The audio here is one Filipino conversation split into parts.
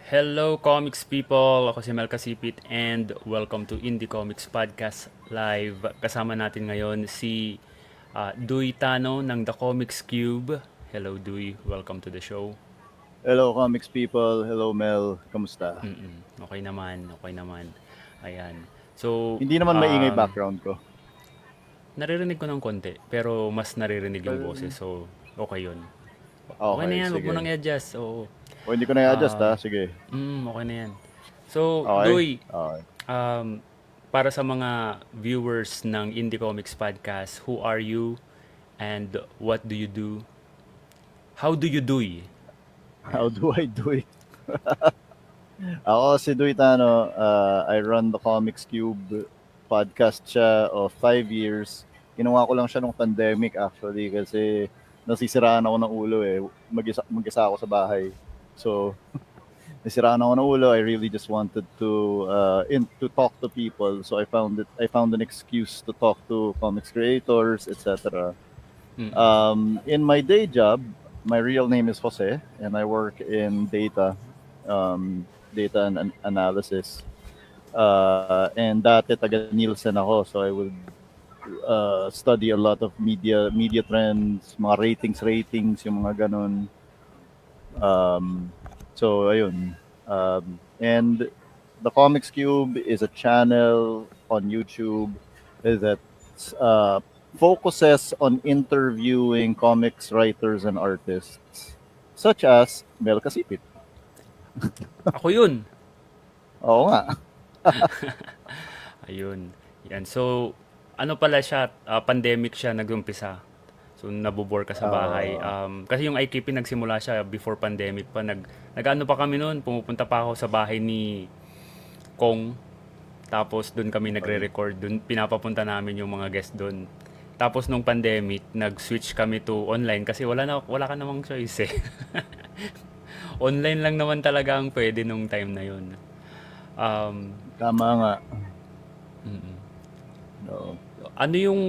Hello comics people! Ako si Mel Kasipit and welcome to Indie Comics Podcast Live. Kasama natin ngayon si Dui Tano ng The Comics Cube. Hello Dui, welcome to the show. Hello, comics people. Hello, Mel. Kamusta? Okay naman, okay naman. Ayan. So, Hindi naman maingay background ko. naririnig ko ng konti pero mas naririnig yung boses Well, so okay yun. Okay na okay, yan, huwag mo sige. nang i-adjust. Oo. O, hindi ko na i-adjust ha. Sige. Okay na yan. So, Okay? Dui, Okay. Um, para sa mga viewers ng Indie Comics Podcast, who are you and what do you do? How do you do? How Ayan. do I do it? Ako si Duitano. I run the Comics Cube podcast siya of 5 years. Ginawa ko lang siya nung pandemic actually kasi nasisiraan ako ng ulo eh. Mag-isa ako sa bahay. So, nasiraan ako ng ulo. I really just wanted to talk to people. So I found an excuse to talk to comics creators, etc. Mm-mm. In my day job, my real name is Jose, and I work in data and analysis. And dati taga Nielsen ako, so I would study a lot of media trends, mga ratings, yung mga ganun. Um, so ayun. And the Comics Cube is a channel on YouTube that uh, focuses on interviewing comics writers and artists, such as Mel Kasipit. Ako yun. Oo nga. Ayun. Yan. So, ano pala siya, pandemic siya nag-umpisa. So, nabobore ka sa bahay. Uh, Kasi yung IKP nagsimula siya before pandemic pa. Nag-ano pa kami noon, pumupunta pa ako sa bahay ni Kong. Tapos doon kami nagre-record, doon pinapapunta namin yung mga guest doon. Tapos nung pandemic, nag-switch kami to online kasi wala ka namang choice eh. Online lang naman talaga ang pwede nung time na yun. Um, Tama nga. No.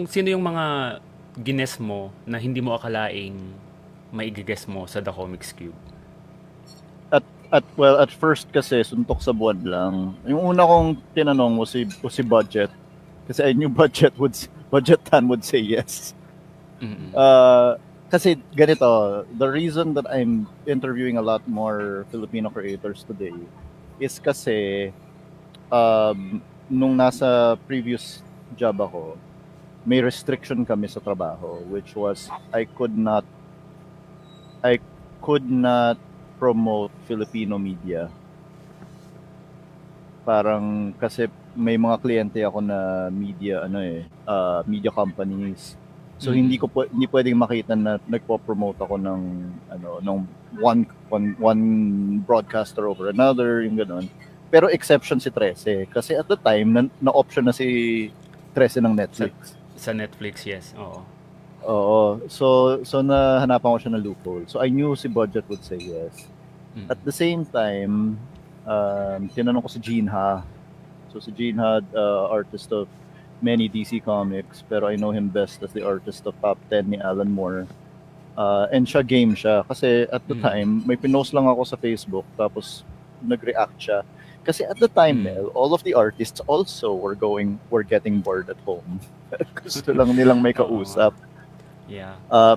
sino yung mga gines mo na hindi mo akalaing maigigess mo sa The Comics Cube? At first kasi suntok sa buwan lang. Yung una kong tinanong was si budget kasi I knew budget Tan would say yes. Mm-mm. Kasi ganito, the reason that I'm interviewing a lot more Filipino creators today is kasi nung nasa previous job ako, may restriction kami sa trabaho, which was I could not promote Filipino media. Parang kasi may mga kliyente ako na media companies. So Mm-mm. hindi pwedeng makita na nagpo-promote ako ng one broadcaster over another, yung gano'n. Pero exception si Trece kasi at the time na option na si Trece ng Sa, Netflix. sa Netflix, yes. Oo. Oo. So nahanapan ko siya ng loophole. So I knew si Budget would say yes. At Mm-mm. the same time, tinanong ko si Gene Ha. So si Gene Ha, artist of many DC comics, pero I know him best as the artist of Top 10 ni Alan Moore. And siya game siya. Kasi at the Mm-mm. time, may pinost lang ako sa Facebook, tapos nag-react siya. Kasi at the time, Mm. Mel, all of the artists also were getting bored at home. Gusto lang nilang may Oo nga. kausap. Yeah. Uh,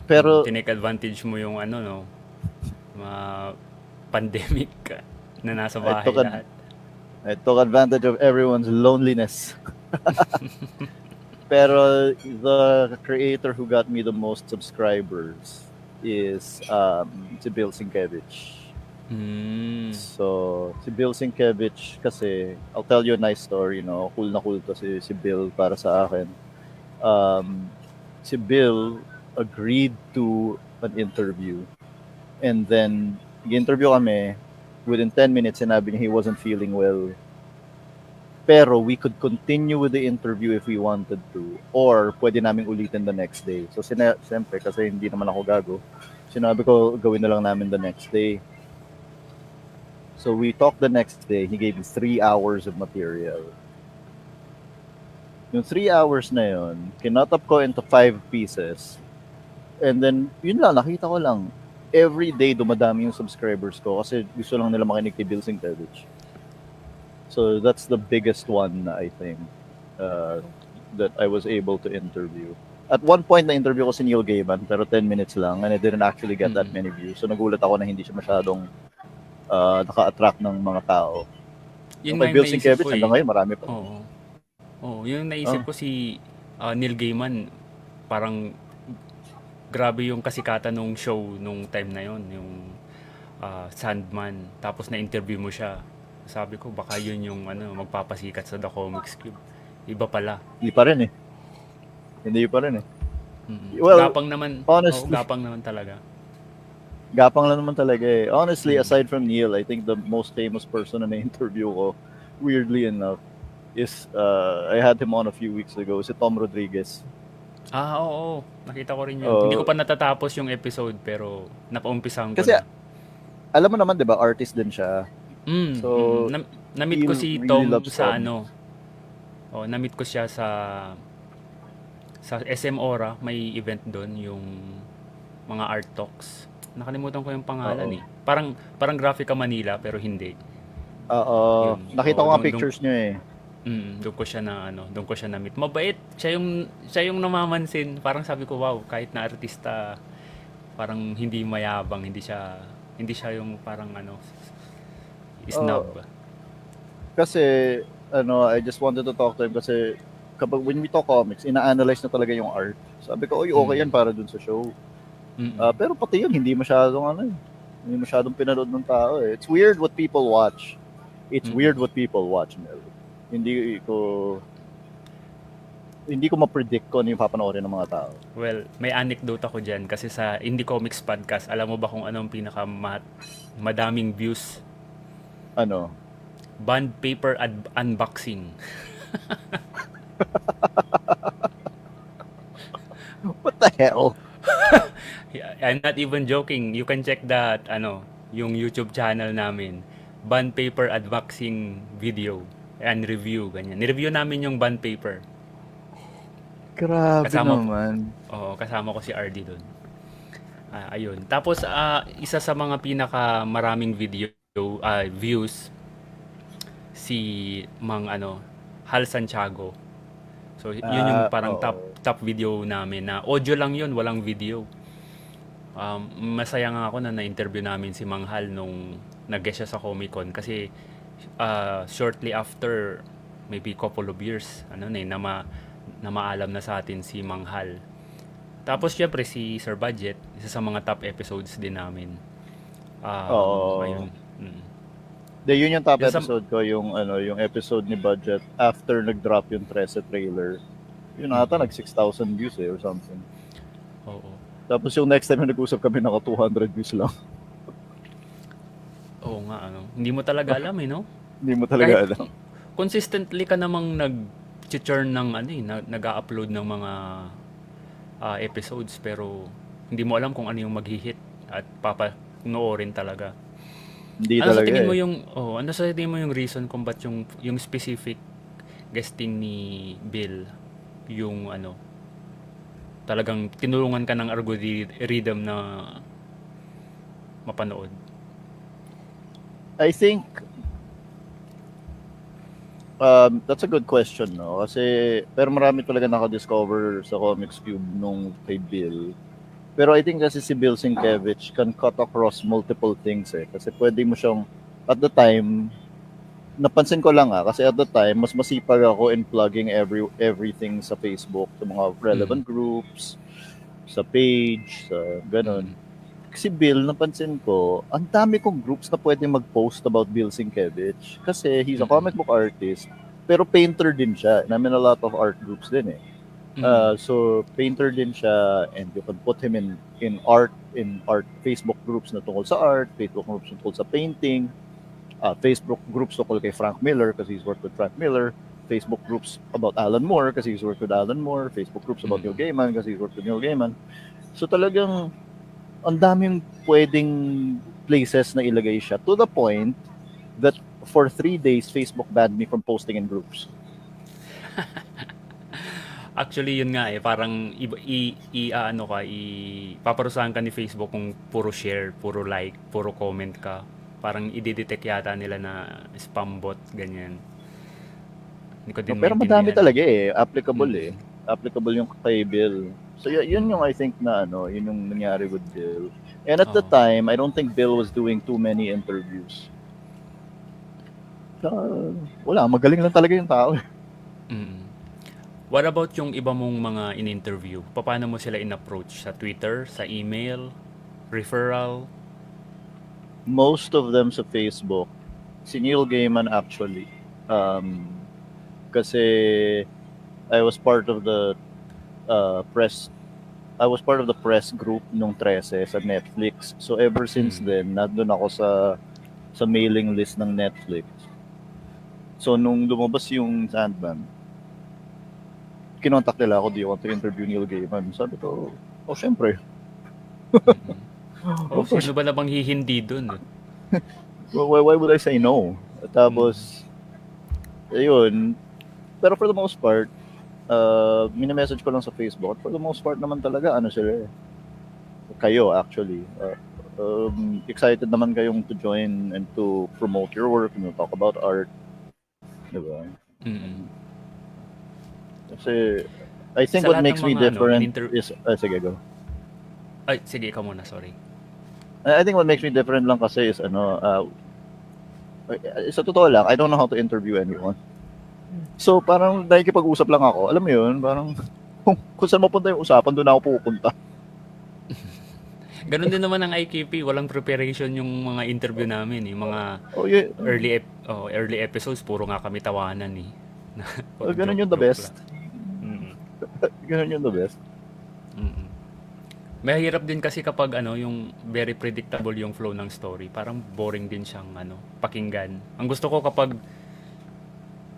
pero Tinake advantage mo yung ano, no? Mga pandemic na nasa I bahay took ad- lahat. I took advantage of everyone's loneliness. Pero the creator who got me the most subscribers is si Bill Sienkiewicz. Mm. So, si Bill Sienkiewicz kasi, I'll tell you a nice story, no? Cool na cool to si Bill para sa akin. Um, si Bill agreed to an interview. And then, nag-interview kami. Within 10 minutes, sinabi niya he wasn't feeling well. Pero we could continue with the interview if we wanted to. Or pwede naming ulitin the next day. So, siyempre, kasi hindi naman ako gago. Sinabi ko, gawin na lang namin the next day. So we talked the next day. He gave me 3 hours of material. Yung 3 hours na yun, kinot up ko into 5 pieces. And then, yun lang, nakita ko lang. every day dumadami yung subscribers ko kasi gusto lang nila makinig kay Bill Sienkiewicz. So that's the biggest one I think that I was able to interview. At one point na interview ko si Neil Gaiman pero 10 minutes lang and I didn't actually get that many views. So nagulat ako na hindi siya masyadong naka-attract ng mga tao. Yun Kay nga yung Bill naisip Sienkiewicz ko hanggang ngayon marami pa. Oo. Oo, yung naisip ko si Neil Gaiman, parang grabe yung kasikatan nung show nung time na yon, yung Sandman. Tapos na-interview mo siya. Sabi ko baka yun yung magpapasikat sa The Comics Cube. Iba pala. Hindi pa rin eh. Hindi pa rin eh. Well, gapang naman. Honestly, gapang naman talaga. Gapang lang naman talaga eh. Honestly, aside from Neil, I think the most famous person na na-interview ko, weirdly enough, is I had him on a few weeks ago, si Tom Rodriguez. Oo. Nakita ko rin yun. Hindi ko pa natatapos yung episode pero napaumpisahan ko kasi, na. Alam mo naman, di ba, artist din siya. So, na-meet ko si really Tom sa Tom. na-meet ko siya sa SM Aura, may event doon, yung mga art talks. Nakalimutan ko yung pangalan eh. Parang Graphica Manila pero hindi. Nakita ko nga pictures niyo eh. Doon ko siya na-meet. Mabait. Siya yung namamansin. Parang sabi ko, wow, kahit na artista, parang hindi mayabang, hindi siya yung parang snob. Kasi I just wanted to talk to him kasi kapag when we talk comics, ina-analyze na talaga yung art. Sabi ko, okay yan para dun sa show. Pero pati yun, hindi masyadong pinanood ng tao eh. It's weird what people watch. Mel. Hindi ko ma-predict kung ano yung papanoorin ng mga tao. Well, may anecdote ako dyan kasi sa Indie Comics Podcast, alam mo ba kung anong madaming views? Ano? Bond paper unboxing. What the hell? I'm not even joking. You can check that yung YouTube channel namin. Bond paper unboxing video and review, ganyan. Ni-review namin yung bond paper. Grabe naman. Kasama ko si RD doon. Ayun. Tapos isa sa mga pinaka maraming views si Hal Santiago. So yun yung parang top video namin na audio lang yun, walang video. Masaya nga ako na na-interview namin si Mang Hal nung nag-guest siya sa Comic Con kasi shortly after maybe couple of years na maalam na sa atin si Mang Hal. Tapos syempre si Sir Budget, isa sa mga top episodes din namin. Ayun. Yun yung top episode ko, yung episode ni Budget after nag-drop yung Trece trailer. Yun ata nag 6,000 views or something. Oo. Tapos yung next time na nag-usap kami, naka 200 views lang. Oo nga, hindi mo talaga alam no? Hindi mo talaga alam. Consistently ka namang nag-churn ng nag-upload ng mga episodes pero hindi mo alam kung ano yung mag-hit at papanoorin talaga. Hindi talaga. Ano sa tingin mo yung reason kung ba't yung specific guesting ni Bill yung talagang tinulungan ka ng algorithm na mapanood? I think that's a good question, no? Pero marami talaga naka-discover sa Comics Cube nung kay Bill. Pero I think kasi si Bill Sienkiewicz can cut across multiple things eh. Kasi pwede mo siyang, at the time, napansin ko lang kasi at the time, mas masipag ako in plugging everything sa Facebook, sa mga relevant groups, sa page, sa ganun. Si Bill, napansin ko, ang dami kong groups na pwede mag-post about Bill Sienkiewicz. Kasi he's a comic book artist, pero painter din siya. And I'm in a lot of art groups din eh. So painter din siya, and you can put him in art Facebook groups na tungkol sa art, Facebook groups tungkol sa painting, Facebook groups tungkol kay Frank Miller kasi he's worked with Frank Miller, Facebook groups about Alan Moore kasi he's worked with Alan Moore, Facebook groups about Neil Gaiman kasi he's worked with Neil Gaiman. So talagang ang daming pwedeng places na ilagay siya, to the point that for 3 days Facebook banned me from posting in groups. Actually, yun nga eh, parang ano ka, paparusahan ka ni Facebook kung puro share, puro like, puro comment ka. Parang i-detect yata nila na spam bot, ganyan. Hindi ko No, din pero madami maintindihan. talaga eh. Applicable Mm. eh. Applicable yung kay Bill. So yun yung Mm. I think na yun yung nangyari with Bill. And at the Oo. time, I don't think Bill was doing too many interviews. Wala, magaling lang talaga yung tao. Mm. What about yung iba mong mga in-interview? Paano mo sila in-approach? Sa Twitter? Sa email? Referral? Most of them sa Facebook. Si Neil Gaiman actually. Kasi I was part of the press I was part of the press group nung 13 sa Netflix. So ever since Mm. then, nandun ako sa mailing list ng Netflix. So nung lumabas yung Sandman, kinontak nila ako, do you want to interview Neil Gaiman? Sabi ko, oh syempre. Mm. Oh, Of course. sino ba namang hihindi dun? Why would I say no? Mm. Tapos, ayun. Pero for the most part, mini-message ko lang sa Facebook. At for the most part naman talaga, ano sila eh. Kayo actually. Excited naman kayong to join and to promote your work and to talk about art. Diba? Mm. Kasi, I think Sa what lahat ng makes me mga ano, different is, sige, go. Ay, sige, ikaw muna, sorry. I think what makes me different lang kasi is, sa totoo lang, I don't know how to interview anyone. So, parang nakikipag-usap lang ako. Alam mo yun, parang, kung saan mapunta yung usapan, doon ako pupunta. Ganun din naman ang IKP, walang preparation yung mga interview namin eh. Mga Oh, yeah. early episodes, puro nga kami tawanan eh. Ganun yung the Joke best. lang. Mm. Ganun yung the best. Mm. Mahirap din kasi kapag ano, yung very predictable yung flow ng story. Parang boring din siyang ano, pakinggan. Ang gusto ko kapag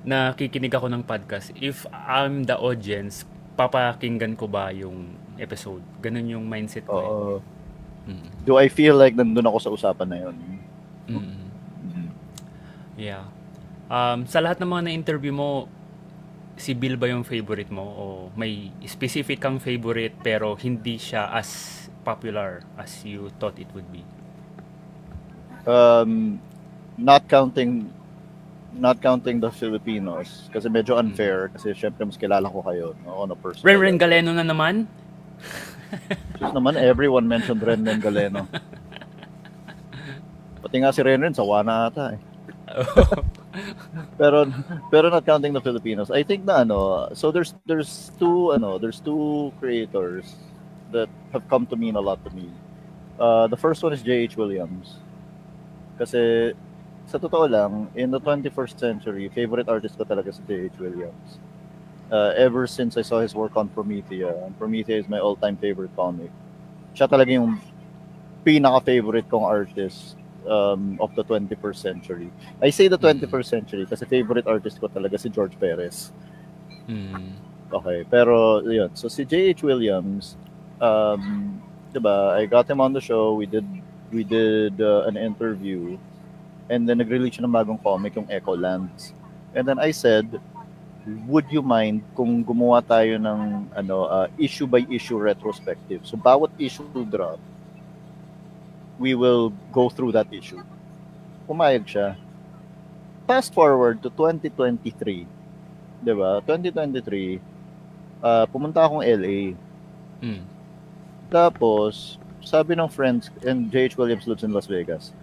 nakikinig ako ng podcast, if I'm the audience, papakinggan ko ba yung episode? Ganun yung mindset ko eh. Oo. Mm. Do I feel like nandun ako sa usapan na yun? Mm. Yeah. Sa lahat ng mga na-interview mo, si Bill ba yung favorite mo? O may specific kang favorite pero hindi siya as popular as you thought it would be? Not counting the Filipinos kasi medyo unfair kasi syempre mas kilala ko kayo on a personal Ren level. Galeno na naman? Just naman, everyone mentioned Renren Galeno. Pati nga si Renren, sawa na ata eh. pero not counting the Filipinos, I think na so there's two creators that have come to mean a lot to me. The first one is J.H. Williams. Kasi sa totoo lang, in the 21st century, favorite artist ko talaga si J.H. Williams. Ever since I saw his work on Promethea, and Promethea is my all-time favorite comic. Siya talaga yung pinaka-favorite kong artist of the 21st century. I say the 21st century kasi favorite artist ko talaga si George Perez. Okay, pero yun. So si J.H. Williams, diba, I got him on the show. We did an interview, and then nag-release siya ng bagong comic, yung Echo Lands. And then I said, would you mind kung gumawa tayo ng issue by issue retrospective? So bawat issue drop, we will go through that issue. Pumayag siya. Fast forward to 2023. 'Di ba? 2023, pumunta akong LA. Tapos, sabi ng friends, and J.H. Williams lives in Las Vegas.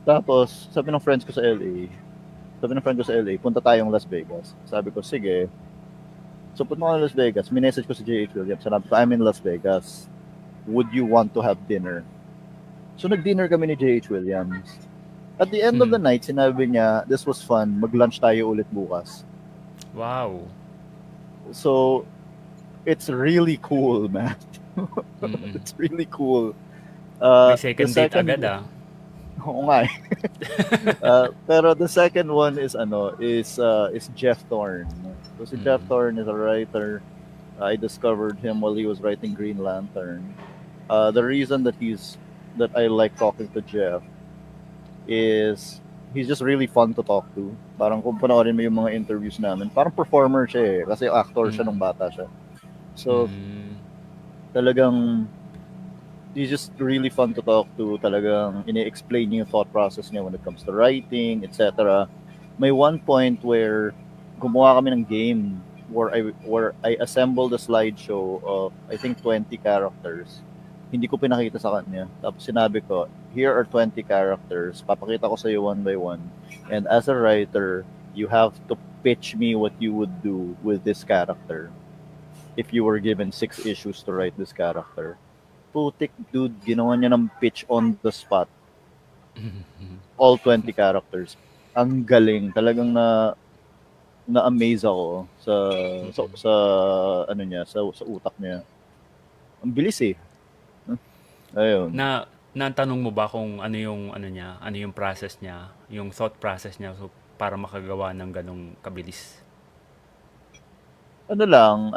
Tapos, sabi ng friend ko sa LA, punta tayong Las Vegas. Sabi ko, sige. So, punta ko Las Vegas. Minessage ko si J.H. Williams. Sabi ko, I'm in Las Vegas. Would you want to have dinner? So, nag-dinner kami ni J.H. Williams. At the end of the night, sinabi niya, this was fun. Mag-lunch tayo ulit bukas. Wow. So, it's really cool, man. It's really cool. May second date agad ah. Oo nga eh. Pero the second one is Jeff Thorne. So si Jeff Thorne is a writer. I discovered him while he was writing Green Lantern. The reason that I like talking to Jeff is he's just really fun to talk to. Parang kung panoorin mo yung mga interviews namin, parang performer siya eh. Kasi actor siya nung bata siya. So, talagang he's just really fun to talk to. Talagang ini-explain niya yung thought process niya when it comes to writing, etc. May one point where gumawa kami ng game where I assembled a slideshow of I think 20 characters. Hindi ko pinakita sa kanya. Tapos sinabi ko, here are 20 characters. Papakita ko sa iyo one by one. And as a writer, you have to pitch me what you would do with this character if you were given 6 issues to write this character. Putik, dude, ginawa niya ng pitch on the spot. All 20 characters. Ang galing. Talagang na-amaze ako sa ano niya, sa utak niya. Ang bilis eh. Ayun. Natanong mo ba kung ano yung ano niya, ano yung process niya, yung thought process niya so para makagawa ng ganong kabilis? Ano lang,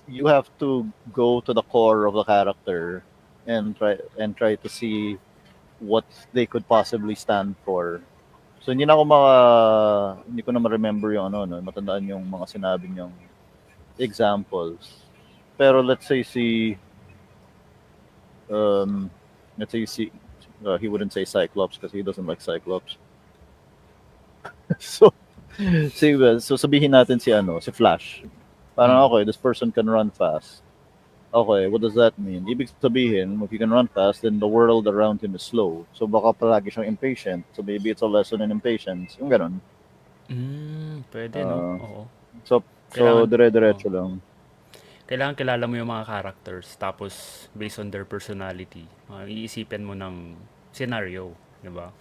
you have to go to the core of the character and try to see what they could possibly stand for. So hindi ko na ma-remember yung matandaan yung mga sinabi niyang examples. Pero let's say he wouldn't say Cyclops because he doesn't like Cyclops. so sabihin natin si Flash. Parang okay, this person can run fast. Okay, what does that mean? Ibig sabihin, if he can run fast, then the world around him is slow. So baka palagi siyang impatient. So maybe it's a lesson in impatience. Yung ganun. Pwede, no? Oo. So dire-diretso lang. Kailangan kilala mo yung mga characters tapos based on their personality, iisipin mo ng scenario, di ba?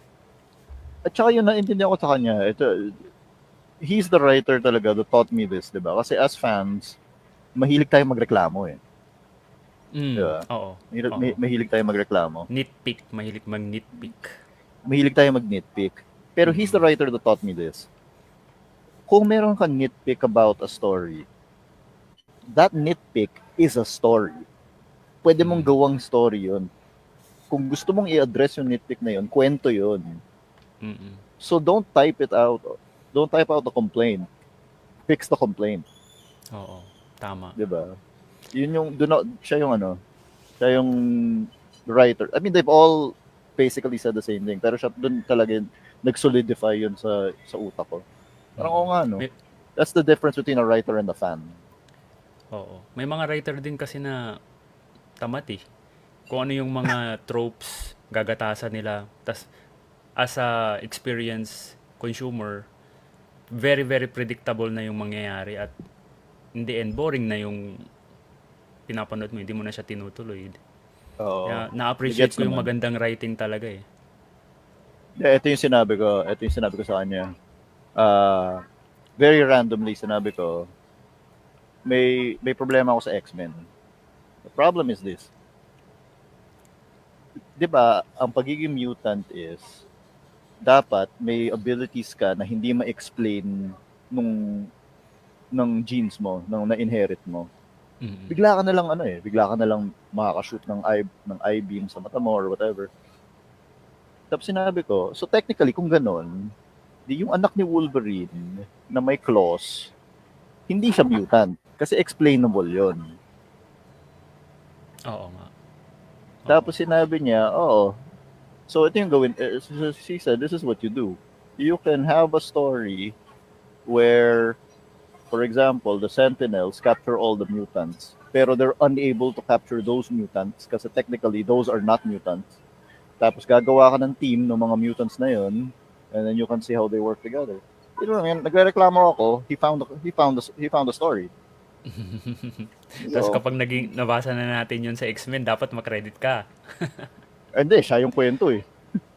At saka yun, naintindihan ko sa kanya. He's the writer talaga that taught me this, di ba? Kasi as fans, mahilig tayo magreklamo eh. Diba? Oo. Mahilig tayo magreklamo. Nitpick, mahilig mag-nitpick. Mahilig tayo mag-nitpick. Pero he's the writer that taught me this. Kung meron kang nitpick about a story, that nitpick is a story. Pwede mong gawang story yun. Kung gusto mong i-address yung nitpick na yun, kwento yun. So don't type it out. Don't type out the complaint. Fix the complaint. Oo, tama. Diba? Yun yung, siya yung writer. I mean, they've all basically said the same thing. Pero siya dun talaga nag-solidify yun sa utak ko. Parang oo nga, no? That's the difference between a writer and a fan. Oo. May mga writer din kasi na tamat eh. Kung ano yung mga tropes, gagatasan nila. Tas as a experienced consumer, very, very predictable na yung mangyayari at in the end, boring na yung pinapanood mo. Hindi mo na siya tinutuloy. Oo. Kaya na-appreciate ko yung naman. magandang writing talaga eh. Yeah, ito yung sinabi ko sa kanya. Very randomly sinabi ko, may problema ako sa X-Men. The problem is this. 'Di ba, ang pagiging mutant is dapat may abilities ka na hindi ma-explain ng genes mo, ng na-inherit mo. Bigla ka na lang makaka-shoot ng eye beam sa mata mo or whatever. Tapos sinabi ko, so technically kung ganon, yung anak ni Wolverine na may claws, hindi siya mutant. Kasi explainable yon. Oo nga. Tapos sinabi niya, so ito yung gawin. She said, this is what you do. You can have a story where, for example, the Sentinels capture all the mutants. Pero they're unable to capture those mutants kasi technically those are not mutants. Tapos gagawa ka ng team ng mga mutants na yon, and then you can see how they work together. You know, nagrereklamo ako, he found the story. Tapos kapag nabasa na natin yun sa X-Men, dapat makredit ka. Hindi, siya yung kwento eh.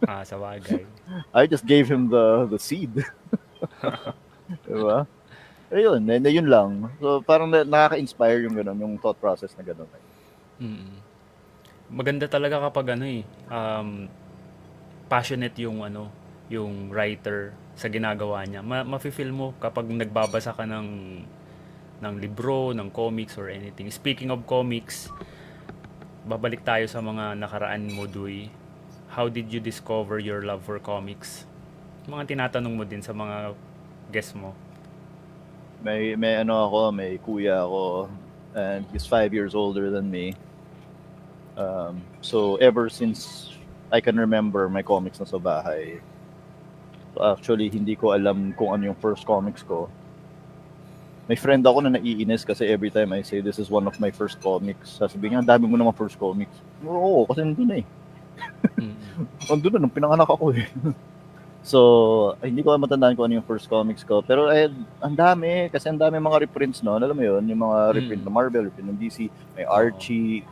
Sa bagay. I just gave him the seed. Diba? Ayun, yun lang. So parang nakaka-inspire yung gano'n, yung thought process na gano'n. Maganda talaga kapag passionate yung yung writer sa ginagawa niya. Mafe-feel mo kapag nagbabasa ka ng libro, ng comics or anything. Speaking of comics, babalik tayo sa mga nakaraan mo, Duy. how did you discover your love for comics? Mga tinatanong mo din sa mga guests mo. May ano ako, may kuya ako, and he's 5 years older than me. So ever since I can remember, may comics na sa bahay. So actually, hindi ko alam kung ano yung first comics ko. May friend ako na naiinis kasi every time I say this is one of my first comics, sasabihin niya, ang dami mo naman first comics. Oo, kasi nandun na eh. Nandun na, nung pinanganak ako eh. So, hindi ko matandaan kung ano yung first comics ko. Pero ang dami, kasi ang dami mga reprints, no? Alam mo yun, yung mga reprint ng Marvel, reprint ng DC, may Archie,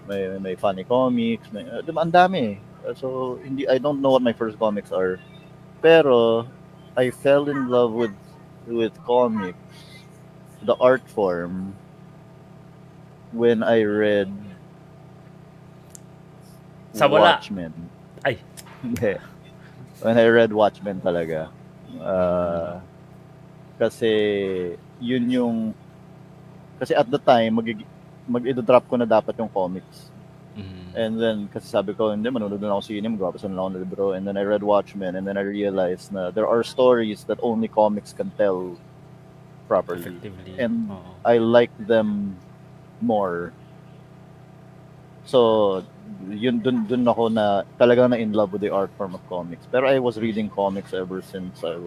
may Funny Comics, ang dami. So, I don't know what my first comics are. Pero, I fell in love with comics, the art form, when I read Sa wala. Watchmen. Ay. Hindi. When I read Watchmen talaga. Kasi yun yung kasi at the time mag-i-drop ko na dapat yung comics. And then kasi sabi ko hindi manonood na ako sa sine, magbabasa na ako ng libro, and then I read Watchmen, and then I realized na there are stories that only comics can tell properly. Effectively. And I like them more. So yun dun ako na talagang na in love with the art form of comics. Pero I was reading comics ever since I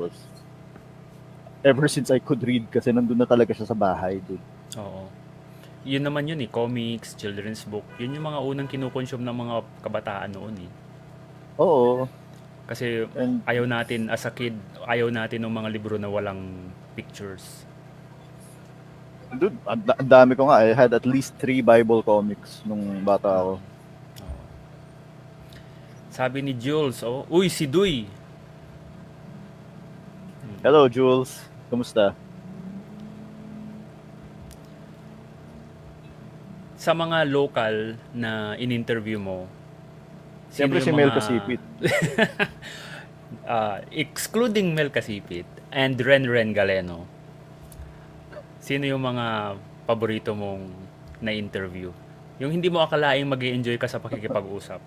could read, kasi nandun na talaga siya sa bahay, dude. Oo. Yun naman yun eh, comics, children's book. Yun yung mga unang kinukonsume ng mga kabataan noon eh. Oo. Kasi And ayaw natin, as a kid, ayaw natin ng mga libro na walang pictures. dude, ang dami ko nga. I had at least 3 Bible comics nung bata ako. Sabi ni Jules, uy, si Duy. Hello, Jules. Kumusta? Sa mga local na in-interview mo, Siyempre yung si Mel mga- Casipit. excluding Mel Casipit and Ren Galeno, sino yung mga paborito mong na-interview? Yung hindi mo akalaing mag-i-enjoy ka sa pakikipag-usap.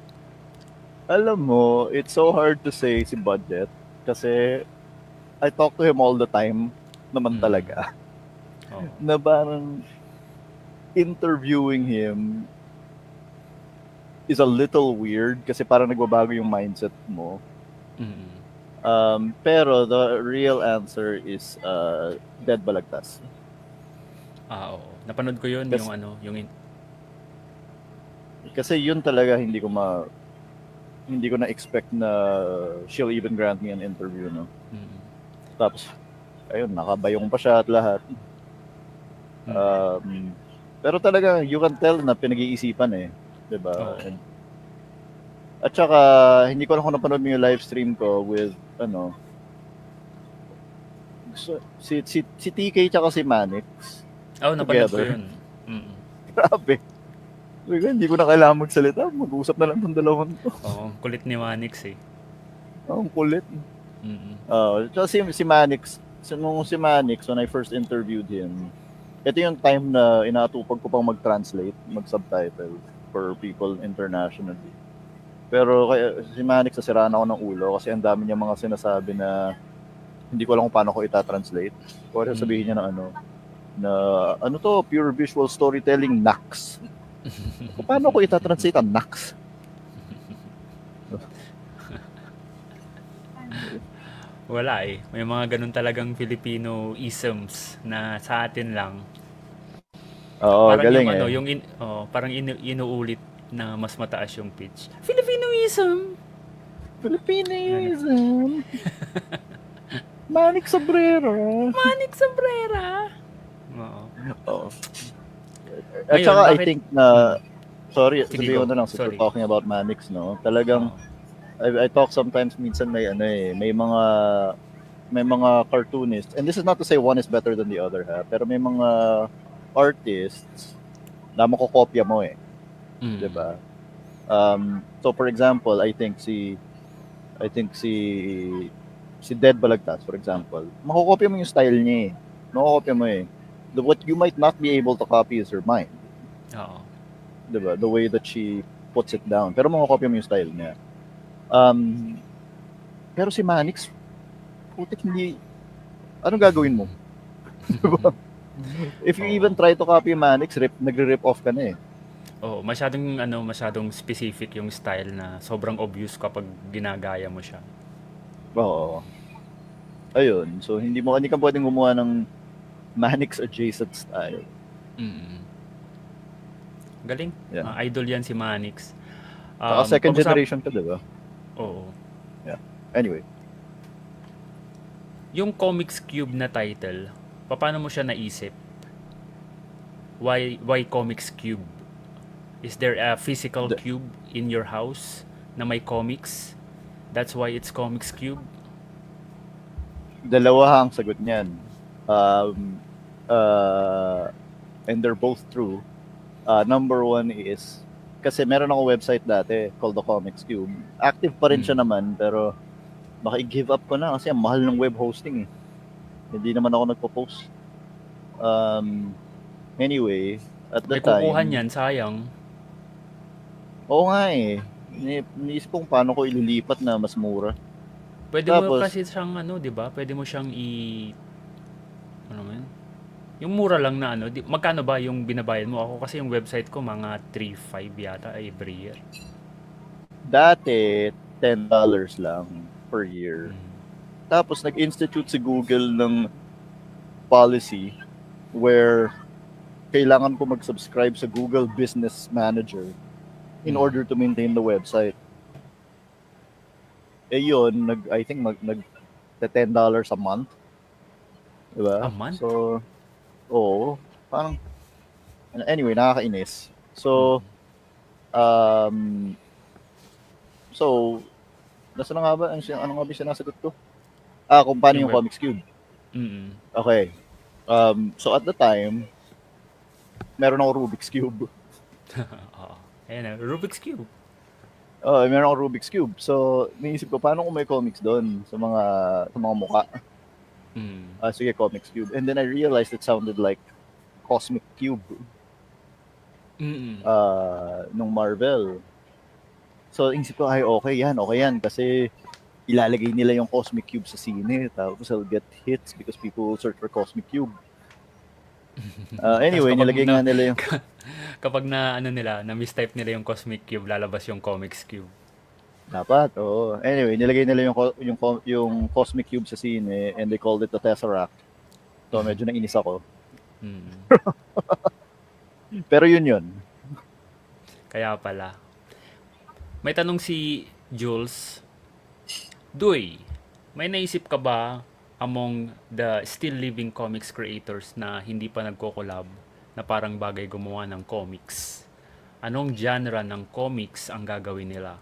Alam mo, it's so hard to say si Budget kasi I talk to him all the time naman talaga. Oo. Na parang interviewing him is a little weird kasi parang nagbabago yung mindset mo. Mm. Pero the real answer is Dead Balagtas. Oo. Napanood ko yun, Kasi- yung ano, yung Kasi yun talaga hindi ko na expect na she'll even grant me an interview, no. Mm. Tapos ayun, nakabayong pa siya at lahat. Pero talaga you can tell na pinag-iisipan eh, 'di ba? Oo. At saka hindi ko lang kung napanood mo yung live stream ko with si TK tsaka si Manix. Napanood ko Together. yun. Mm. Grabe. Hindi ko na kailangan magsalita. Mag-usap na lang tong dalawang to. Oo, kulit ni Manix eh. Ang kulit. Mm. Tsaka si Manix, nung si Manix, when I first interviewed him, ito yung time na inaatupag ko pang mag-translate, mag-subtitle for people internationally. Pero si Manix, nasiraan ako ng ulo kasi ang dami niya mga sinasabi na hindi ko alam kung paano ko ita-translate. Kaya sabihin niya na ano to, pure visual storytelling, NAX. Paano ko ita-translate ang NAX? Wala eh. May mga ganun talagang Filipino isms na sa atin lang. Oo, Parang galing yung eh. parang inuulit na mas mataas yung pitch. Filipinoism. Filipinoism. Manix Sabrera. Manix Sabrera. Oo. Oo. At Ngayon, saka I bakit- think na sorry, Sige, sabihin ko go. na lang since Sorry. we're talking about Manix, no. Talagang I talk sometimes minsan may mga cartoonists, and this is not to say one is better than the other pero may mga artists na makokopya mo eh, Mm. 'di ba? So for example, I think si Dead Balagtas, for example, makokopya mo yung style niya eh. Makokopya mo eh. What you might not be able to copy is her mind. Oo. 'Di ba? The way that she puts it down. Pero makokopya mo yung style niya. Um, pero si Manix, putik hindi, anong gagawin mo? Diba? If you even Oo. try to copy Manix, nagre-rip off ka na eh. Oo, masyadong specific yung style na sobrang obvious kapag ginagaya mo siya. Oo. Ayun. So, hindi ka pwedeng gumawa ng Manix adjacent style. Mm. Galing. Yeah. Idol yan si Manix. Saka second Pag-usap, generation ka, diba? oo. Yeah. Anyway, Yung Comics Cube na title, paano mo siya naisip? Why Comics Cube? Is there a physical d- cube in your house na may comics? That's why it's Comics Cube? dalawa ang sagot niyan. Um, uh, and they're both true. Number one is, kasi meron ako website dati called the Comics Cube. Active pa rin siya Mm. naman, pero baka i-give up ko na kasi ang mahal ng web hosting eh. Hindi naman ako nagpo-post. Anyway, at the May kukuhan time, yan, sayang. oo nga eh. Iniisip kong paano ko ililipat na mas mura. Pwede mo Tapos, kasi siyang di ba? Pwede mo siyang ano man? Yung mura lang na magkano ba yung binabayad mo? Ako kasi yung website ko mga 3.5 yata every year. dati, $10 lang per year. Mm. Tapos, nag-institute si Google ng policy where kailangan ko mag-subscribe sa Google Business Manager in Mm. order to maintain the website. Eh yun, I think nag $10 a month. Diba? A month? So, oo. Parang, anyway, nakakainis. Mm. Um, so, nasa na nga ba? Ano nga ba yung sinasagot ko? Kung paano Yung yung web. Comics Cube. Mm. Okay. So, at the time, meron ako Rubik's Cube. Oo. Ayan na, Rubik's Cube. Meron akong Rubik's Cube. So, naisip ko, paano kung may comics doon sa mga mukha? Mm. Sige, Comics Cube. And then I realized it sounded like Cosmic Cube Mm. nung Marvel. So, isip ko, okay yan. Kasi ilalagay nila yung Cosmic Cube sa sine. Tapos I'll get hits because people will search for Cosmic Cube. Anyway, Tapos nilagay nga nila yung... kapag na mistype nila yung Cosmic Cube, lalabas yung Comics Cube. Dapat, oo. Anyway, nilagay nila yung Cosmic Cube sa sine and they called it the Tesseract. So, medyo nainis ako. Mm. Pero yun. Kaya pala. May tanong si Jules. Duy, may naisip ka ba among the still living comics creators na hindi pa nagko-collab na parang bagay gumawa ng comics? Anong genre ng comics ang gagawin nila?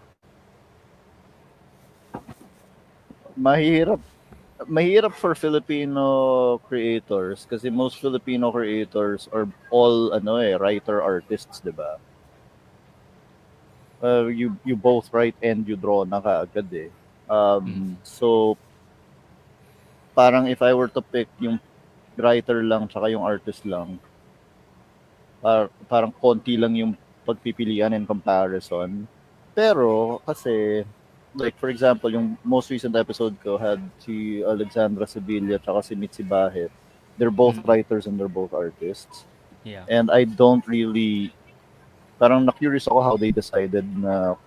Mahirap for Filipino creators kasi most Filipino creators are all writer artists, 'di ba? You both write and you draw na kaagad eh. So parang if I were to pick yung writer lang tsaka yung artist lang, parang konti lang yung pagpipilian in comparison. Pero kasi like for example, yung most recent episode ko had si Alexandra Sevilla tsaka si Mitzi Bahit. They're both writers and they're both artists. Yeah. And I don't really, parang na-curious ako how they decided na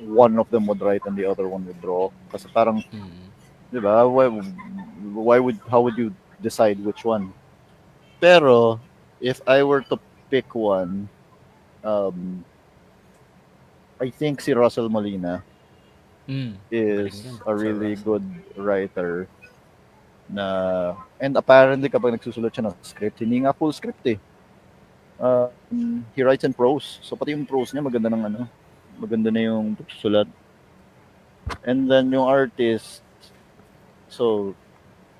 one of them would write and the other one would draw. Kasi parang, di ba, how would you decide which one? Pero, if I were to pick one, I think si Russell Molina is a really good writer and apparently kapag nagsusulat siya ng script, hindi nga full script eh. He writes in prose. So pati yung prose niya maganda na yung sulat. And then yung artist, so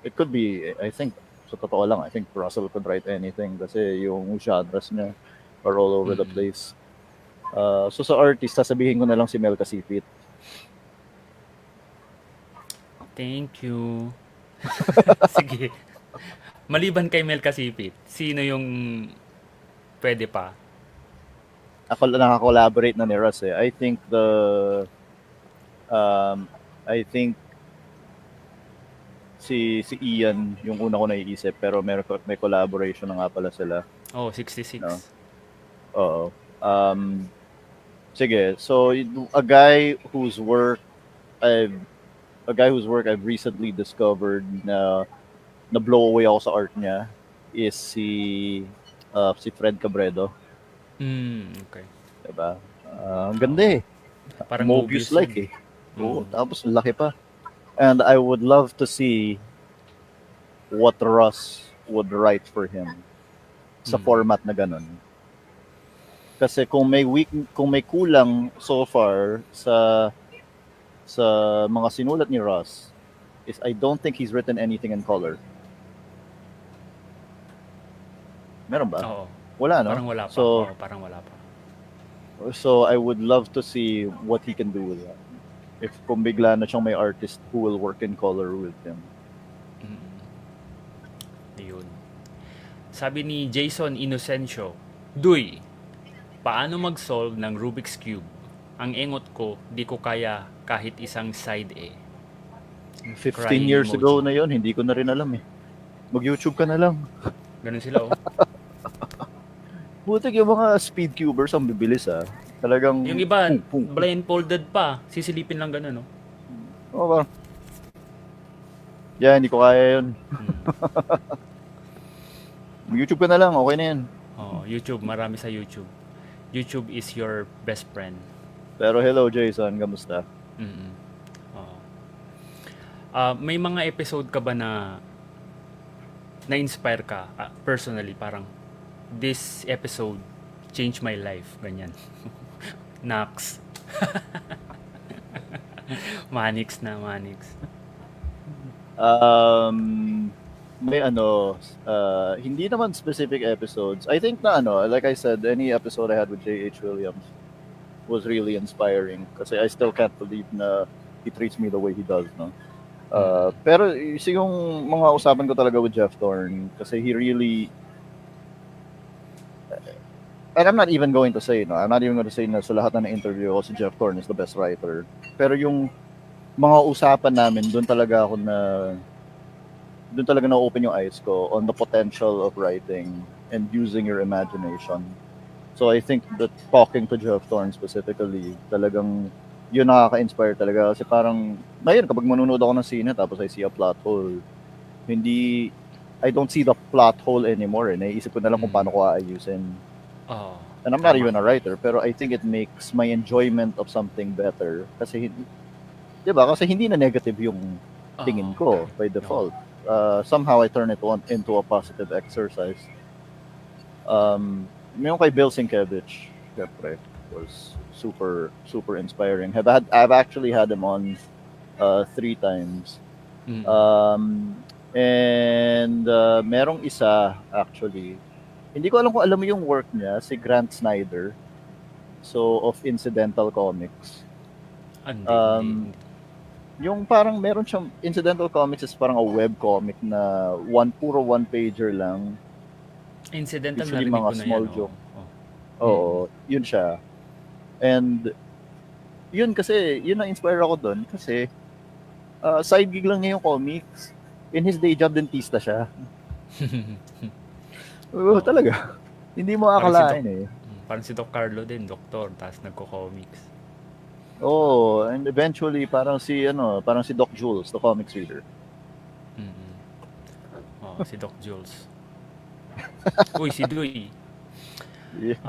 it could be, I think, sa totoo lang, I think Russell could write anything kasi yung genres niya are all over the place. So sa artist, sasabihin ko na lang si Mel Casipit. Thank you. Sige. Maliban kay Mel Casipit, sino yung pwede pa? Ako nakaka-collaborate na ni Russ eh. I think Um, I think si Ian yung una ko naiisip pero may collaboration na nga pala sila, Oh, no? 66. Oo. Um, Sige. So a guy whose work I've I've recently discovered na blow away ako sa art niya is si Fred Cabredo, Okay. 'di ba? Ang ganda Oo. eh. Parang Mobius Mobius yun. like eh. Oo, Mm. tapos ang laki pa. And I would love to see what Russ would write for him sa Mm. format na ganun. Kasi kung may kulang so far sa mga sinulat ni Russ is I don't think he's written anything in color. Meron ba? Oo. Wala, no? Parang wala pa. So Oo, parang wala pa. I would love to see what he can do with that. If kung bigla na siyang may artist who will work in color with him. Mm. Ayun. Sabi ni Jason Inocencio, Duy, paano mag-solve ng Rubik's Cube? Ang engot ko, di ko kaya kahit isang side A. 15 Crying years ago emoji. na yon, hindi ko na rin alam eh. Mag-YouTube ka na lang. Ganun sila, oh. Butik yung mga speed cubers ang bibilis ah. Talagang Yung iba, pum, pum, pum. blindfolded pa. Sisilipin lang ganun, oh. Oo ba? Yeah, hindi ko kaya yun. Hmm. Mag-YouTube ka na lang, okay na yan. Oh, YouTube, marami sa YouTube. YouTube is your best friend. Pero hello Jason, kamusta? Mm. Oo. May mga episode ka ba na na-inspire ka personally, parang this episode changed my life, ganyan. Nax. Manix na, Manix. May hindi naman specific episodes. I think like I said, any episode I had with J.H. Williams was really inspiring kasi I still can't believe na he treats me the way he does, no? Pero yung mga usapan ko talaga with Jeff Thorne kasi he really, and I'm not even going to say na sa lahat na interview ko si Jeff Thorne is the best writer. Pero yung mga usapan namin, doon talaga na-open yung eyes ko on the potential of writing and using your imagination. So I think that talking to Jeff Thorne specifically, talagang yun nakaka-inspire talaga. Kasi parang, ngayon kapag manunood ako ng sine tapos I see a plot hole, I don't see the plot hole anymore. Naiisip ko na lang kung paano ko aayusin. Oh, And I'm not even a writer, pero I think it makes my enjoyment of something better. Kasi, di ba? Kasi hindi na negative yung tingin ko by default. Somehow I turn it into a positive exercise. Yung kay Bill Sienkiewicz, syempre, was super super inspiring. I've actually had him on 3 times. And merong isa actually. Hindi ko alam kung alam mo yung work niya, si Grant Snyder. So of Incidental Comics. hindi. Yung parang meron siyang Incidental Comics is parang a web comic na puro one pager lang. Incidental Usually narinig mga ko na small yan. joke. Oo, yun siya. And yun kasi, yun na-inspire ako doon kasi side gig lang niya yung comics. In his day job, dentista siya. Oo, talaga. Hindi mo akalain eh. Parang si Doc Carlo din, doktor, tapos nagko-comics. Oh, and eventually parang si Doc Jules, the comics reader. Si Doc Jules. Uy, si Duy. Yeah.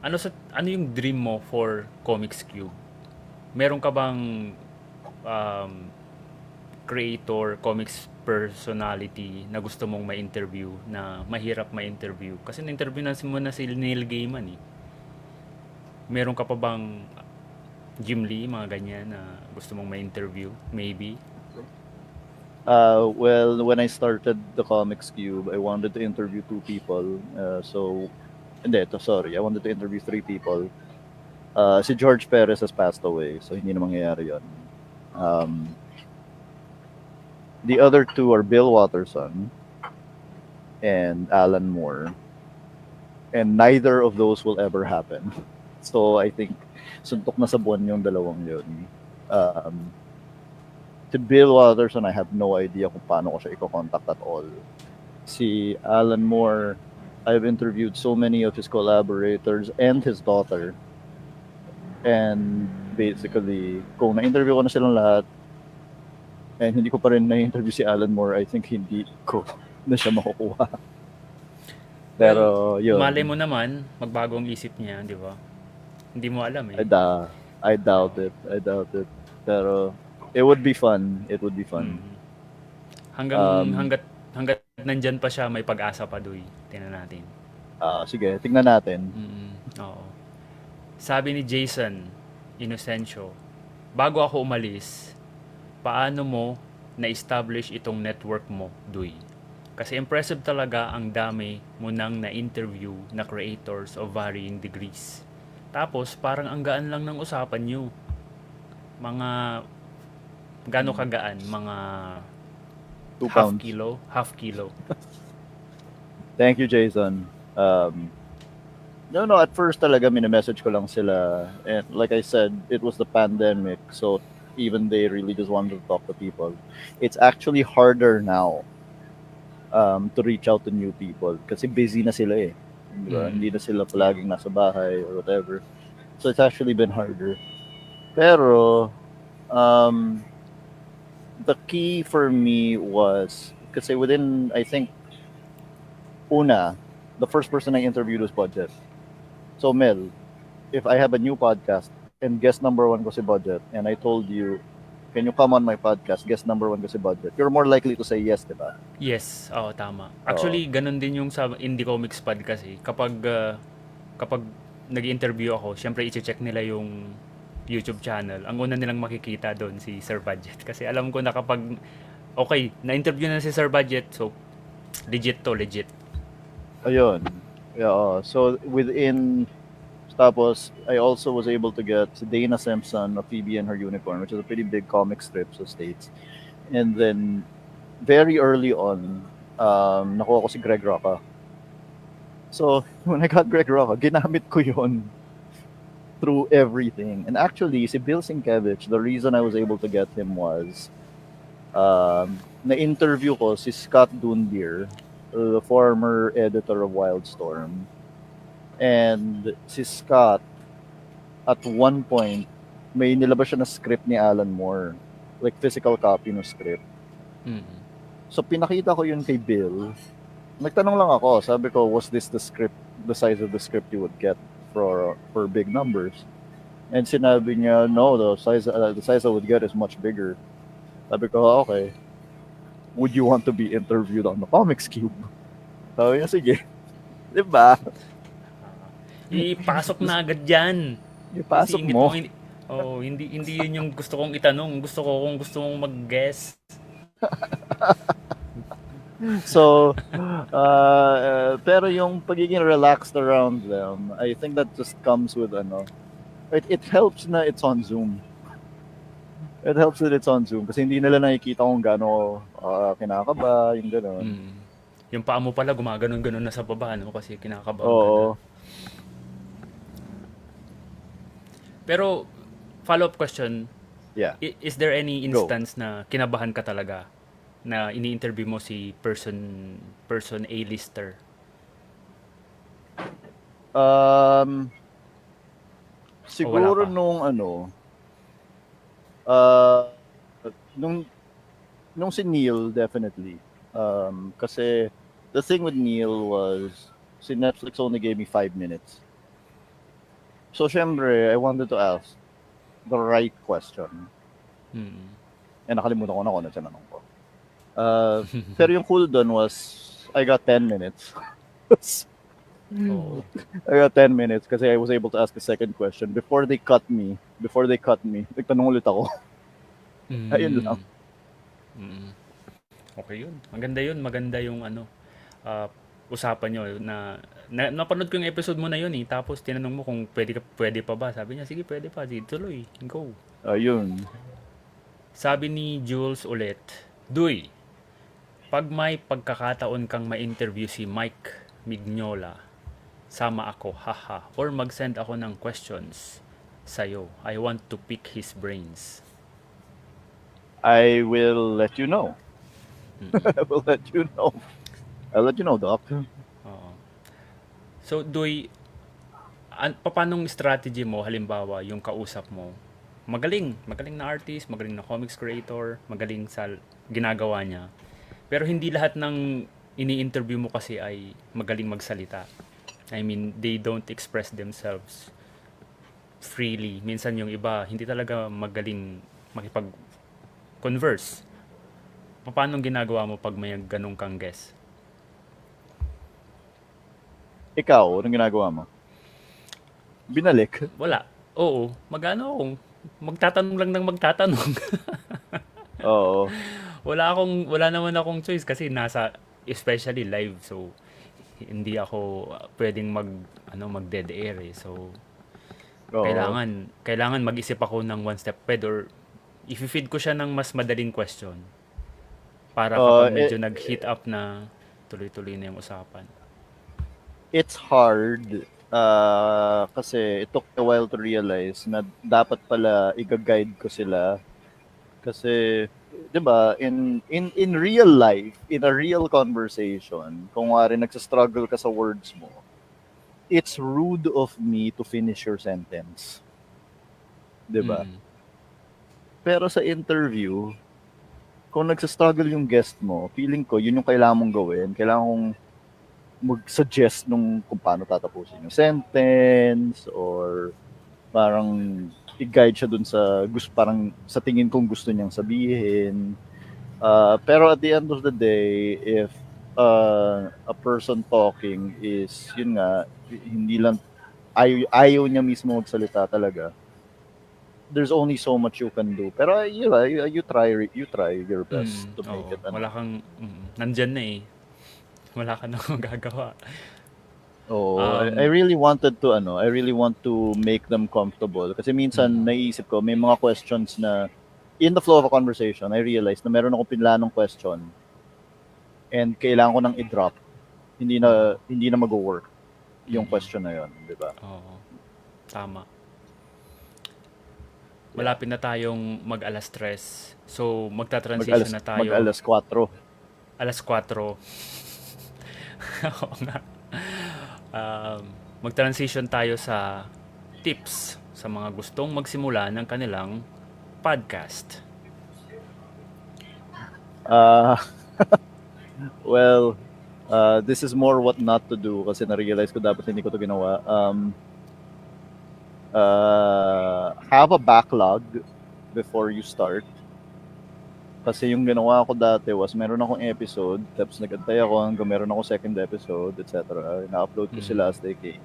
Ano yung dream mo for Comics Cube? Meron ka bang creator, comics personality na gusto mong ma-interview na mahirap ma-interview? Kasi na-interview mo na si Neil Gaiman eh. Meron ka pa bang Jim Lee, mga ganyan na gusto mong ma-interview? Maybe? Well, when I started the Comics Cube, I wanted to interview 2 people. I wanted to interview 3 people. Si George Perez has passed away, so hindi na mangyayari yun. The other 2 are Bill Watterson and Alan Moore. And neither of those will ever happen. So I think suntok na sa buwan yung dalawang yun. Um, to Bill Watterson, I have no idea kung paano ko siya i-contact at all. Si Alan Moore, I've interviewed so many of his collaborators and his daughter. And basically, kung na-interview ko na silang lahat, and hindi ko pa rin na-interview si Alan Moore, I think hindi ko na siya makukuha. Pero, yun. Malay mo naman, magbago ang isip niya, di ba? Hindi mo alam eh. I doubt it. Pero, it would be fun. Mm. Um, Hanggat nandyan pa siya, may pag-asa pa, Duy. Tingnan natin. Sige, tingnan natin. Oo. Sabi ni Jason Inocencio, bago ako umalis, paano mo na-establish itong network mo, Duy? Kasi impressive talaga ang dami mo nang na-interview na creators of varying degrees. Tapos, parang ang gaan lang ng usapan nyo. Mga, gaano kagaan? Mga 2 pounds. half kilo. Thank you, Jason. No, at first talaga message ko lang sila. And like I said, it was the pandemic. So even they really just wanted to talk to people. It's actually harder now to reach out to new people. Kasi busy na sila eh. Diba? Hindi na sila palaging nasa bahay or whatever. So it's actually been harder. Pero, the key for me was, kasi within, I think, the first person I interviewed was Budget. So Mel, if I have a new podcast and guest number 1 ko si Budget, and I told you, can you come on my podcast, guest number 1 ko si Budget, you're more likely to say yes, diba? Yes, oo, tama. Actually, ganun din yung sa Indie Comics Pod kasi. Kapag nag-interview ako, syempre i-check nila yung YouTube channel. Ang una nilang makikita doon si Sir Budget. Kasi alam ko na kapag, okay, na-interview na si Sir Budget, so legit. Ayun. Yeah, so tapos I also was able to get Dana Simpson of Phoebe and Her Unicorn, which is a pretty big comic strip sa States. And then, very early on, nakuha ko si Greg Rucka. So, when I got Greg Rucka, ginamit ko yun through everything. And actually, si Bill Sienkiewicz, the reason I was able to get him was, na-interview ko si Scott Dunbier, the former editor of Wildstorm. And si Scott, at one point, may nilabas siya na script ni Alan Moore. Like physical copy ng script. So pinakita ko yun kay Bill. Nagtanong lang ako, sabi ko, was this the size of the script you would get for big numbers? And sinabi niya, no, the size I would get is much bigger. Sabi ko, okay. Would you want to be interviewed on the Comics Cube? Sabi niya, sige. Diba? Ipasok na agad dyan. Ipasok mo. Hindi yun yung gusto kong itanong. Gusto mong mag-guess. So, pero yung pagiging relaxed around them, I think that just comes with, it helps na it's on Zoom. It helps that it's on Zoom kasi hindi nila nakikita kung gaano kinakaba, yung gano'n. Yung paa mo pala gumaganon-ganon na sa baba, no? Kasi kinakabahan ka Oo. na. Pero, follow-up question, Yeah. is there any instance na kinabahan ka talaga na ini-interview mo si person A-lister? Siguro pa? nung si Neil, definitely. Kasi the thing with Neil was, si Netflix only gave me 5 minutes. So, syempre, I wanted to ask the right question. Eh, nakalimutan ko na kung ano tinanong ko. Pero yung cool dun was, I got 10 minutes. Oo. I got 10 minutes kasi I was able to ask a second question. Before they cut me, nagtanong ulit ako. Ayun lang. Okay yun. Maganda yung usapan nyo na napanood ko yung episode mo na yun eh. Tapos tinanong mo kung pwede pa ba. Sabi niya, sige pwede pa. Sige, tuloy. Go. Ayun. Sabi ni Jules ulit, Duy, pag may pagkakataon kang ma-interview si Mike Mignola, sama ako, haha. Or mag-send ako ng questions sa'yo. I want to pick his brains. I will let you know. I will let you know. I'll let you know, Doc. Oo. So, Doy, paanong strategy mo, halimbawa, yung kausap mo, magaling na artist, magaling na comics creator, magaling sa ginagawa niya. Pero hindi lahat ng ini-interview mo kasi ay magaling magsalita. I mean, they don't express themselves freely. Minsan yung iba, hindi talaga magaling makipag-converse. Paano ginagawa mo pag may ganong kang guest? Ikaw, anong ginagawa mo? Binalik. Wala. Oo. Magano akong magtatanong lang ng magtatanong. Oo. Wala naman akong choice kasi especially live, so hindi ako pwedeng mag dead air eh. So Oo. kailangan mag-isip ako ng one step ahead, or i-feed ko siya ng mas madaling question para kapag medyo nag-heat up na, tuloy-tuloy na yung usapan. It's hard kasi it took a while to realize na dapat pala i-guide ko sila kasi 'di ba in real life, in a real conversation, kung wari nagsa-struggle ka sa words mo, it's rude of me to finish your sentence. 'Di ba? Mm. Pero sa interview, kung nagsa-struggle yung guest mo, feeling ko yun yung kailangan mong gawin. Kailangan kong mag-suggest nung kung paano tatapusin yung sentence, or parang i-guide siya dun sa parang sa tingin kong gusto niyang sabihin. Pero at the end of the day, if a person talking is, yun nga, hindi lang, ayaw niya mismo magsalita talaga, there's only so much you can do. Pero you try your best to make Oo. it. Wala kang, nandyan na eh. Wala ka na magagawa. Oh, I really wanted to I really want to make them comfortable kasi minsan naisip ko may mga questions na in the flow of a conversation I realized na meron akong pinlanong question and kailangan ko nang i-drop. Hindi na mag-work yung question na yon, di ba? Oo. Tama. Malapit na tayong mag-alas 3. So, magta-transition na tayo. Mag-alas 4. Alas 4. Oo nga. Mag-transition tayo sa tips sa mga gustong magsimula ng kanilang podcast. Well, this is more what not to do kasi na-realize ko dapat hindi ko to ginawa. Have a backlog before you start. Kasi yung ginawa ko dati was meron akong episode, tapos nag-antay ako hanggang meron ako second episode, etc. Na-upload ko sila as they came.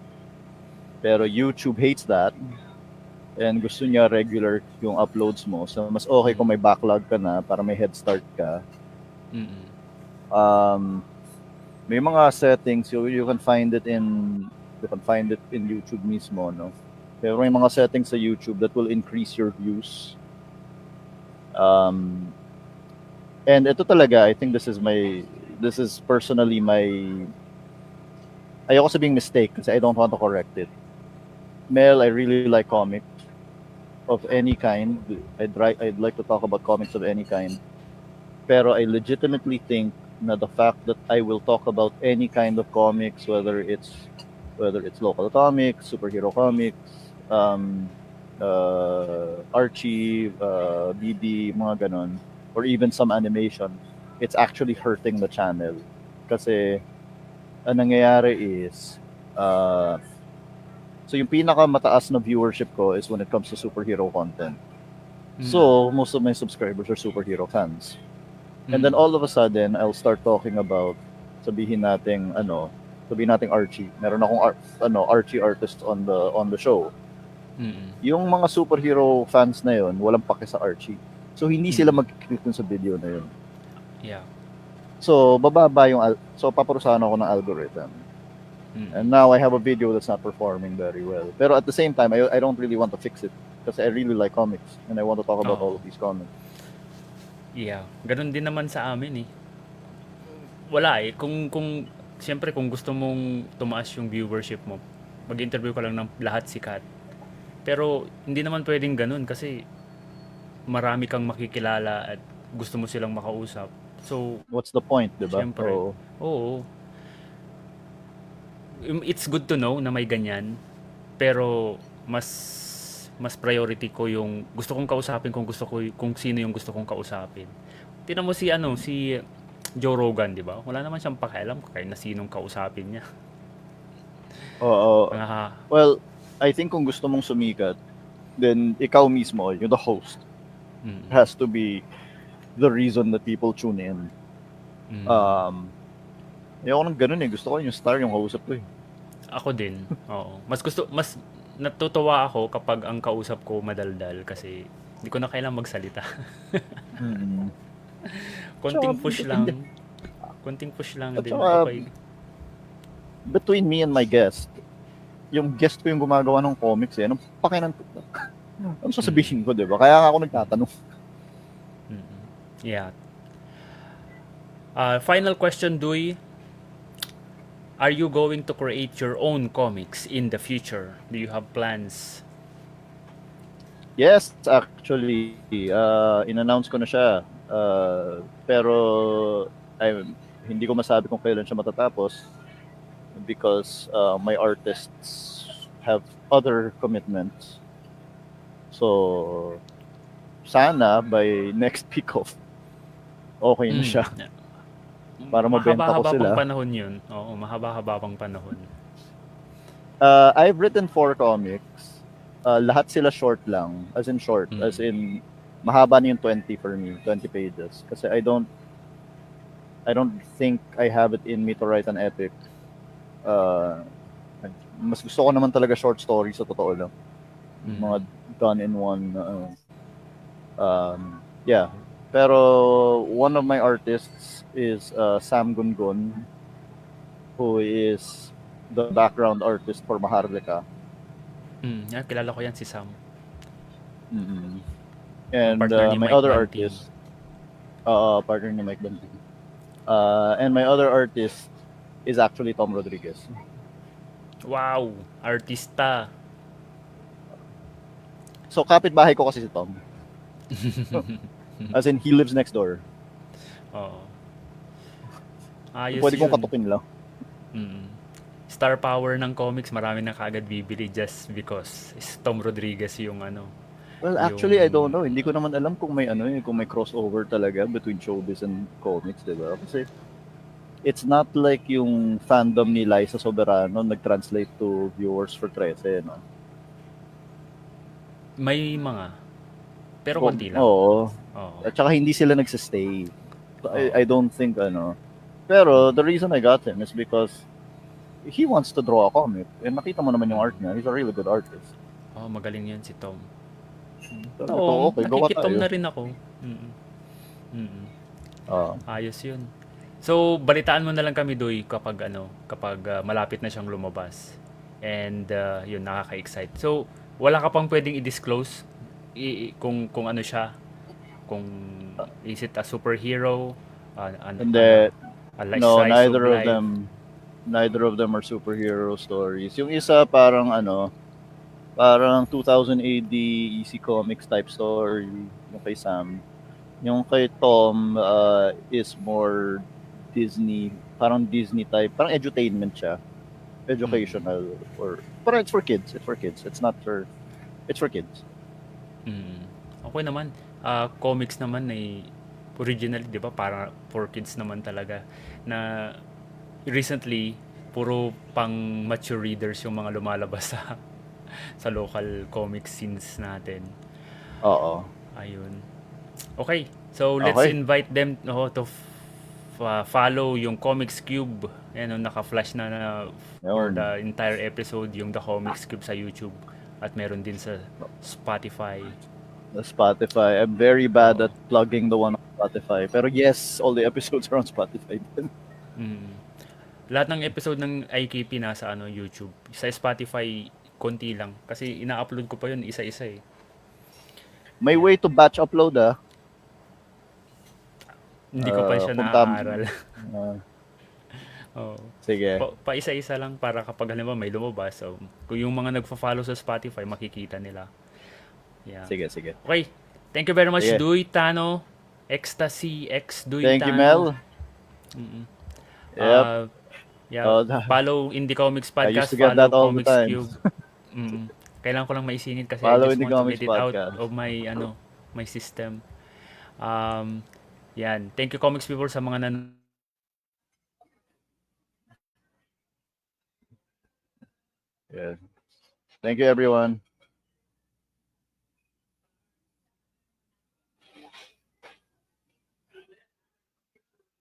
Pero YouTube hates that. And gusto niya regular yung uploads mo. So mas okay kung may backlog ka na para may head start ka. May mga settings you can find it in YouTube mismo, no? Pero may mga settings sa YouTube that will increase your views. And ito talaga, I think this is personally my, ayoko sabing mistake kasi I don't want to correct it. Mel, I really like comics of any kind. I'd like to talk about comics of any kind. Pero I legitimately think na the fact that I will talk about any kind of comics, whether it's local comics, superhero comics, Archie, BD, mga ganon, or even some animation, it's actually hurting the channel. Kasi ang nangyayari is so yung pinakamataas na viewership ko is when it comes to superhero content. So most of my subscribers are superhero fans. And then all of a sudden, I'll start talking about, sabihin nating Archie. Meron akong Archie artist on the show. Yung mga superhero fans na yon, walang pake sa Archie. So hindi sila mag-click sa video na yun. Yeah. So bababa so paparusahan ako ng algorithm. And now I have a video that's not performing very well. Pero at the same time, I don't really want to fix it kasi I really like comics and I want to talk about all of these comics. Yeah, ganun din naman sa amin eh. Wala eh, kung siyempre kung gusto mong tumaas yung viewership mo, mag-interview ka lang ng lahat sikat. Pero hindi naman pwedeng ganun kasi marami kang makikilala at gusto mo silang makausap. So, What's the point, di ba? siyempre, Oo. oo, it's good to know na may ganyan. Pero mas priority ko yung gusto kong kausapin kung sino yung gusto kong kausapin. Tingnan mo si Joe Rogan, 'di ba? Wala naman siyang pakialam kung na sinong kausapin niya. Oo. Ah, Well, I think kung gusto mong sumikat, then ikaw mismo, yung the host, mm, has to be the reason that people tune in. mm. Ayoko nang ganun eh. Gusto ko yung star, yung kausap ko eh. Ako din. Oo. Mas natutuwa ako kapag ang kausap ko madaldal kasi hindi ko na kailangan magsalita. Mm. Konting Tsaka, push hindi. lang. Konting push lang At din. saka, Okay. between me and my guest, yung guest ko yung gumagawa ng comics eh. Anong pakinan ano sasabihin ko, di ba? Kaya nga ako nagtatanong. Mm. Yeah. Final question, Dui. Are you going to create your own comics in the future? Do you have plans? Yes, actually, in-announce ko na siya. Pero hindi ko masabi kung kailan siya matatapos because my artists have other commitments. So, sana by next week off, okay na siya. Para mabenta ko Mahaba-haba sila. pang panahon yun. Oo, mahaba-haba pang panahon. I've written 4 comics. Lahat sila short lang. As in short. Mm. As in, mahaba na yung 20 for me. 20 pages. Kasi I don't think I have it in me to write an epic. Mas gusto ko naman talaga short stories sa totoo lang. Mga done in one. Yeah. Pero one of my artists is Sam Gungun, who is the background artist for Maharlika. Yan, kilala ko yan si Sam. Mm-hmm. And Partner ni my Mike other Banting. artist, partner ni Mike Banting. And my other artist is actually Tom Rodriguez. Wow! Artista! So kapitbahay ko kasi si Tom. As in, he lives next door. Oo. Ayos Pwede kong yun. katukin lang. Star power ng comics, marami na kagad bibili just because Tom Rodriguez yung ano. Well, actually, I don't know. Hindi ko naman alam kung may kung may crossover talaga between showbiz and comics, diba? Kasi it's not like yung fandom ni Liza Soberano nag-translate to viewers for 13, no? May mga. Pero konti lang. Oo. Oo. At saka hindi sila nagsistay. So, I don't think, Pero the reason I got him is because he wants to draw a comic. And nakita mo naman yung art niya. He's a really good artist. Oh, magaling yan si Tom. So, Oo, okay, gawa nakikitom tayo. na rin ako. Ayos yun. So, balitaan mo na lang kami, Doy, kapag malapit na siyang lumabas. And yun, nakaka-excite. So, wala ka pang pwedeng i-disclose kung ano siya, kung is it a superhero, Hindi. No, slice neither of of life? neither of them are superhero stories. Yung isa parang parang 2000 AD EC Comics type story yung kay Sam. Yung kay Tom is more Disney, parang Disney type, parang edutainment siya. Educational or parang it's for kids. It's not for it's for kids. Okay naman. Comics naman ay originally, 'di ba? Para for kids naman talaga. Na recently puro pang mature readers yung mga lumalabas sa local comic scenes natin. Oo. Ayun. Okay. So let's invite them to follow yung Comics Cube. Ayan, naka-flash na for the entire episode yung The Comics Cube sa YouTube at meron din sa Spotify. Spotify. I'm very bad at plugging the one on Spotify. Pero yes, all the episodes are on Spotify. Lahat ng episode ng IKP nasa YouTube. Sa Spotify, konti lang. Kasi ina-upload ko pa yun isa-isa eh. May way to batch upload Hindi ko pa siya naaaral. Oo. Sige. Pa-isa-isa lang para kapag halimbawa may lumabas. So, kung yung mga nagfa-follow sa Spotify, makikita nila. Yeah. Sige, sige. Okay. Thank you very much, Sige. Duy Tano. Ecstasy, Duy Thank you, Tano. Mel. Mm-mm. Yep. Uh, yeah. Oh, Follow Indie Comics I used Podcast. to get Follow that all the Comics time. Cube. Mm-mm. Kailangan ko lang maisingit kasi I Follow just Indie want to Comics get it out Podcast. of my system. Yan. Thank you, Comics People, sa mga Yeah. Thank you, everyone.